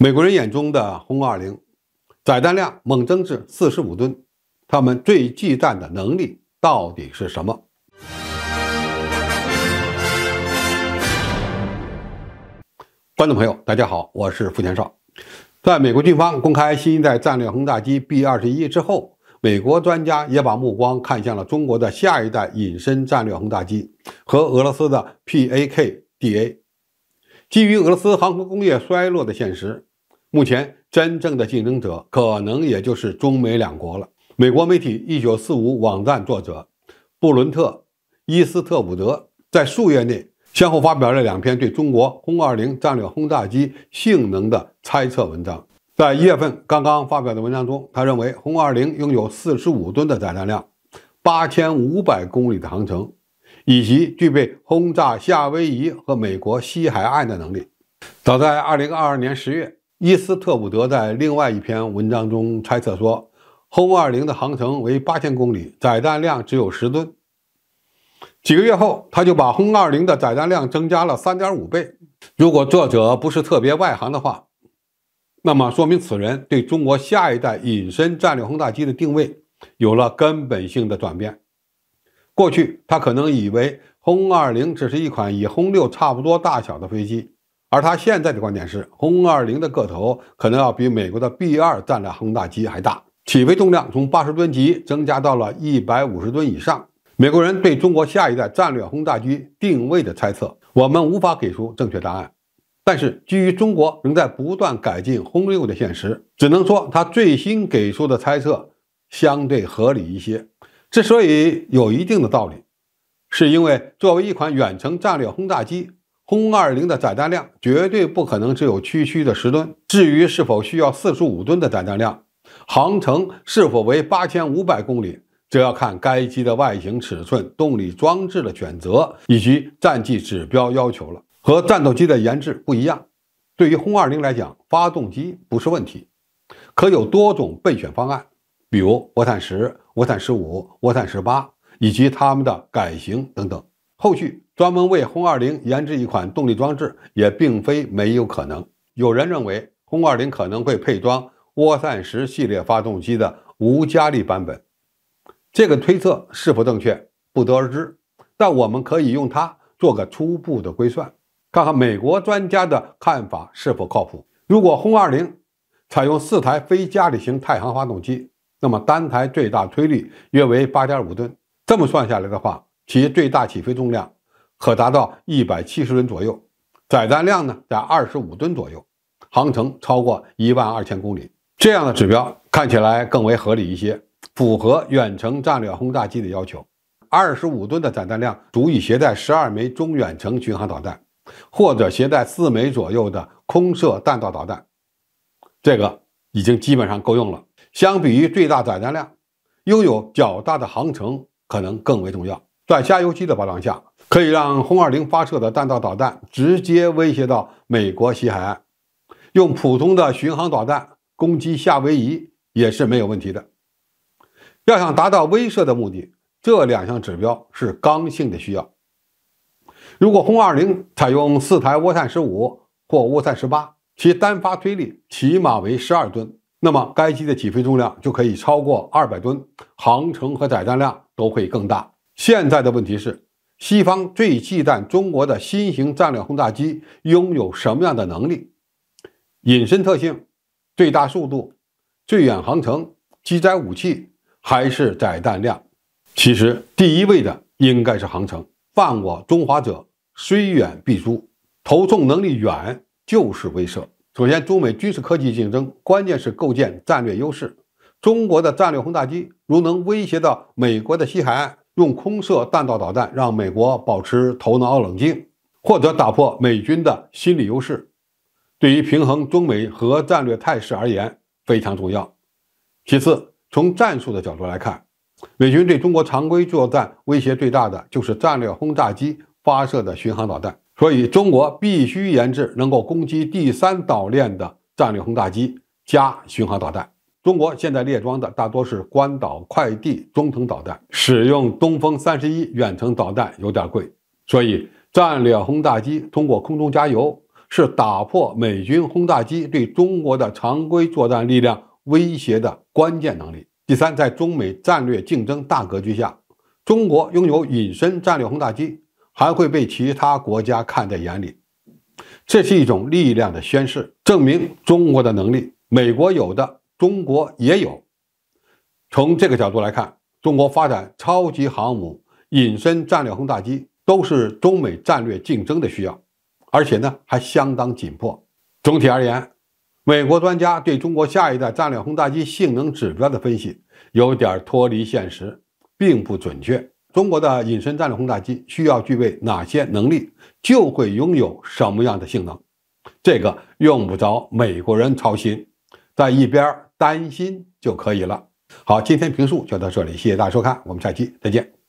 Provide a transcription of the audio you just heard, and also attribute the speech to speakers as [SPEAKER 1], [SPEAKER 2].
[SPEAKER 1] 美国人眼中的轰20载弹量猛增至45吨，他们最忌惮的能力到底是什么？观众朋友，大家好，我是付前少。在美国军方公开新一代战略轰炸机 B-21之后，美国专家也把目光看向了中国的下一代隐身战略轰炸机和俄罗斯的 PAK-DA。基于俄罗斯航空工业衰落的现实，目前真正的竞争者可能也就是中美两国了。美国媒体1945网站作者布伦特·伊斯特伍德在数月内先后发表了2篇对中国轰20战略轰炸机性能的猜测文章。在1月份刚刚发表的文章中，他认为轰20拥有45吨的载弹量、8500公里的航程，以及具备轰炸夏威夷和美国西海岸的能力。早在2022年10月，伊斯特伍德在另外一篇文章中猜测说，轰20的航程为8000公里，载弹量只有10吨。几个月后，他就把轰20的载弹量增加了 3.5 倍。如果作者不是特别外行的话，那么说明此人对中国下一代隐身战略轰炸机的定位有了根本性的转变。过去他可能以为轰20只是一款与轰6差不多大小的飞机，而他现在的观点是，轰20的个头可能要比美国的 B-2 战略轰炸机还大，起飞重量从80吨级增加到了150吨以上。美国人对中国下一代战略轰炸机定位的猜测，我们无法给出正确答案。但是基于中国仍在不断改进轰6的现实，只能说他最新给出的猜测相对合理一些。之所以有一定的道理，是因为作为一款远程战略轰炸机，轰20的载弹量绝对不可能只有区区的10吨。至于是否需要45吨的载弹量，航程是否为8500公里，这要看该机的外形尺寸、动力装置的选择以及战绩指标要求了。和战斗机的研制不一样，对于轰20来讲，发动机不是问题，可有多种备选方案，比如涡扇10、涡扇15、涡扇18以及它们的改型等等。后续专门为轰20研制一款动力装置也并非没有可能。有人认为轰20可能会配装涡扇10系列发动机的无加力版本，这个推测是否正确不得而知，但我们可以用它做个初步的规算，看看美国专家的看法是否靠谱。如果轰20采用4台非加力型太行发动机，那么单台最大推力约为 8.5 吨，这么算下来的话，其最大起飞重量可达到170吨左右，载弹量呢在25吨左右，航程超过12000公里。这样的指标看起来更为合理一些，符合远程战略轰炸机的要求。25吨的载弹量足以携带12枚中远程巡航导弹，或者携带4枚左右的空射弹道导弹，这个已经基本上够用了。相比于最大载弹量，拥有较大的航程可能更为重要。在加油机的保障下，可以让轰20发射的弹道导弹直接威胁到美国西海岸，用普通的巡航导弹攻击夏威夷也是没有问题的。要想达到威慑的目的，这2项指标是刚性的需要。如果轰20采用4台涡扇15或涡扇18，其单发推力起码为12吨，那么该机的起飞重量就可以超过200吨，航程和载弹量都会更大。现在的问题是，西方最忌惮中国的新型战略轰炸机拥有什么样的能力？隐身特性、最大速度、最远航程、机载武器还是载弹量？其实第一位的应该是航程。犯我中华者，虽远必诛，投送能力远就是威慑。首先，中美军事科技竞争关键是构建战略优势。中国的战略轰炸机如能威胁到美国的西海岸，用空射弹道导弹让美国保持头脑冷静，或者打破美军的心理优势，对于平衡中美核战略态势而言非常重要。其次，从战术的角度来看，美军对中国常规作战威胁最大的就是战略轰炸机发射的巡航导弹，所以中国必须研制能够攻击第3岛链的战略轰炸机加巡航导弹。中国现在列装的大多是关岛快递中程导弹，使用东风31远程导弹有点贵，所以战略轰炸机通过空中加油是打破美军轰炸机对中国的常规作战力量威胁的关键能力。第三，在中美战略竞争大格局下，中国拥有隐身战略轰炸机，还会被其他国家看在眼里。这是一种力量的宣示，证明中国的能力，美国有的，中国也有。从这个角度来看，中国发展超级航母、隐身战略轰炸机都是中美战略竞争的需要，而且呢还相当紧迫。总体而言，美国专家对中国下一代战略轰炸机性能指标的分析有点脱离现实，并不准确。中国的隐身战略轰炸机需要具备哪些能力，就会拥有什么样的性能，这个用不着美国人操心，在一边担心就可以了。好，今天评述就到这里，谢谢大家收看，我们下期再见。